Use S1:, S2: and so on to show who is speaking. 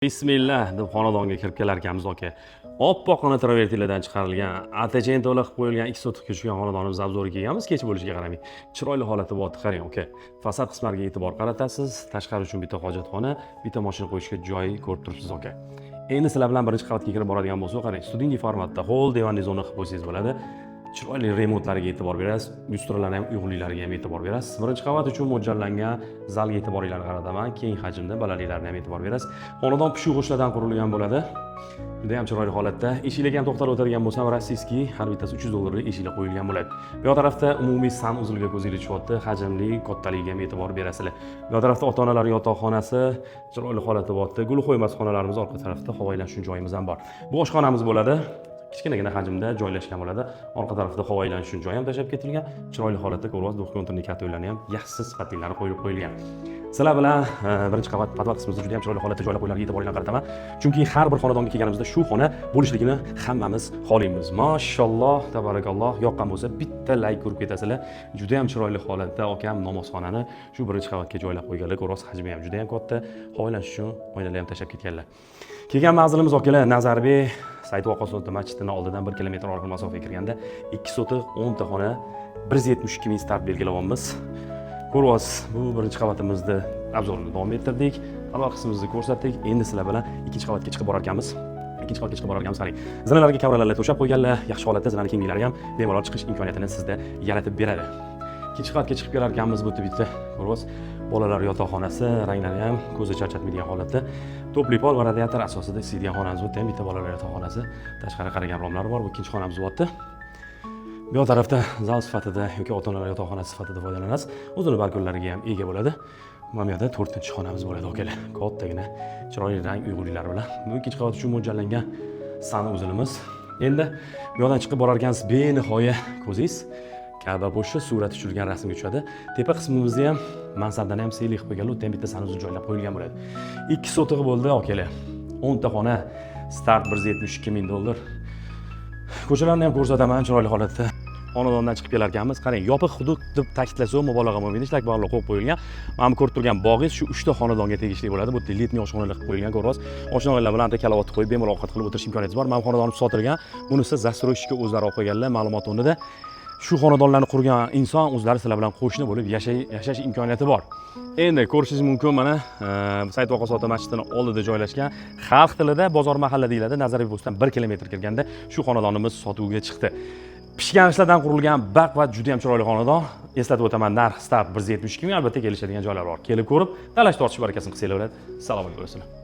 S1: Bismillah deb xonadonga kirib kelar ekanmiz aka. Oppoqqina travertilardan chiqarilgan, atachayin to'liq qo'yilgan 2 sotix tushgan xonadonimiz abzoriga kelganmiz. Kech bo'lishiga qaramay. Chiroyli holatda bo'lyapti, qarang aka. Fasad qismlariga e'tibor qaratasiz. Tashqari uchun bitta hojatxona, bitta mashina qo'yishga joy ko'rib turibsiz aka. Endi sizlar bilan birinchi qavatga kirib boradigan bo'lsak, qarang, studiyniy formatda hol divanli zona qilib qo'ysangiz bo'ladi. Chiroyli remontlariga e'tibor berasiz, lyustralarning ham uyg'unliklariga ham e'tibor berasiz. Birinchi qavat uchun mo'ljallangan zalga e'tiboringizni qarataman. Keng hajmda balandliklarga ham e'tibor berasiz. Xonadon pishuv g'ishtlardan qurilgan bo'ladi. Juda ham chiroyli holatda. Eshiklarga ham to'xtalib o'tirgan bo'lsam, rossiyskiy har bittasi $300 eshiklar qo'yilgan bo'ladi. Bu yoq tarafda umumiy sanuzilga ko'zingiz tushyapti, hajmli, kattaligiga ham e'tibor berasizlar. Bu yoq tarafda ota-onalar yotoqxonasi, chiroyli holatda bo'lyapti. Gul qo'ymas xonalarimiz orqa tarafda, havo aylanish uchun joyimiz ham bor. Bu oshxonamiz bo'ladi. Kichkinagina hajmda joylashgan bo'ladi. Orqa tarafda havo aylanish uchun joy ham tashlab ketilgan. Chiroyli holatda ko'rasiz, do'q-konturli katta uylarni ham yaxshisiz qatliklari qo'yib qo'yilgan. Sizlar bilan birinchi qavat podval qismimizda juda ham chiroyli holatda joylab qo'yilgan e'tiboringizni qarataman. Chunki har bir xonadonga kelganimizda shu xona bo'lishligini hammamiz xohlaymiz. Mashalloh, tabarakalloh, yoqqan bo'lsa bitta layk ko'rib ketasizlar. Juda ham chiroyli holatda akam namozxonani shu birinchi qavatga joylab qo'yganlar. Ko'rasiz, hajmi ham juda ham katta. Havo aylanish uchun oynalar ham tashlab ketganlar. Kelgan manzilimiz akalar Nazarbek Said Vaqo'sov masjidining oldidan 1 kilometr orqa masofaga kirganda 2 sotix 10 ta xona 172 ming start belgilayapmiz. Ko'ryapsiz, bu birinchi qavatimizni obzorini davom ettirdik. Avval qismimizni ko'rsatdik. Endi sizlar bilan ikkinchi qavatga chiqib borar ekanmiz. Ikkinchi qavatga chiqib borar ekanmiz. Qarang, zinalarga kameralarni to'shab qo'yganlar. Yaxshi holatda zinaning kengliklari ham bemalol chiqish imkoniyatini sizda yaratib beradi. Ikkinchi qavatga chiqib kelar ekanmiz, bu bitta. Ko'ryapsiz, bolalar yotoqxonasi, ranglari ham ko'zni charchatmaydigan holatda. To'pli pol va radiator asosida isiydigan xonamiz o'tdi. Bitta bolalar yotoqxonasi, tashqari qaragan romlari bor. Bu ikkinchi xonamiz bo'lyapti. Bu yoq tarafda zal sifatida yoki ota-onalar yotoqxonasi sifatida foydalanasiz. O'zini balkonlariga ham ega bo'ladi. Mana bu yerda 4-xonamiz bo'ladi akalar. Kattagina, chiroyli rang uyg'unliklari bilan. Bu ikkinchi qavat uchun mo'ljallangan sanuzilimiz. Endi bu yoqdan chiqib borar ekansiz, benihoya ko'zingiz Ka'ba bo'shi surat tushirilgan rasmga tushadi. Tepa qismimizda ham mansabdan ham siylik qilib qo'yganlar, o'tdan bitta sanuzil joylab qo'yilgan bo'ladi. 2 sotix bo'ldi akalar. 10 ta xona, start $172 ming. Ko'chalarni ham ko'rsataman chiroyli holatda. Xonadondan chiqib kelar ekanmiz. Qarang, yopiq hudud deb ta'kidlasak mubolag'a bo'lmaydi. Ishlak bog'lar qo'yib qo'yilgan. Mana bu ko'rib turgan bog'ingiz shu 3 ta xonadonga tegishli bo'ladi. Bu letniy oshxonalar qilib qo'yilgan, ko'rasiz. Oshxonalar bilan kalavot qo'yib bemalol ovqat qilib o'tirish imkoniyatingiz bor. Mana xonadonimiz sotilgan. Bunisi застройщикка o'zlari olib qo'yganlar, ma'lumot o'rnida. Shu xonadonlarni qurgan inson o'zlari sizlar bilan qo'shni bo'lib yashash imkoniyati bor. Endi ko'rishingiz mumkin, mana Said Vaqo'sov masjidining oldida joylashgan, xalq tilida bozor mahalla deyiladi. Nazarbek postdan 1 kilometr kirganda shu xonadonimiz sotuvga chiqdi. Pishgan ishlardan qurilgan baquvvat juda ham chiroyli xonadon. Eslatib o'taman, narx start $172 ming. Albatta kelishadigan joylar bor. Kelib ko'rib, talash tortish barakasini qilsanglar bo'ladi. Salomat bo'linglar.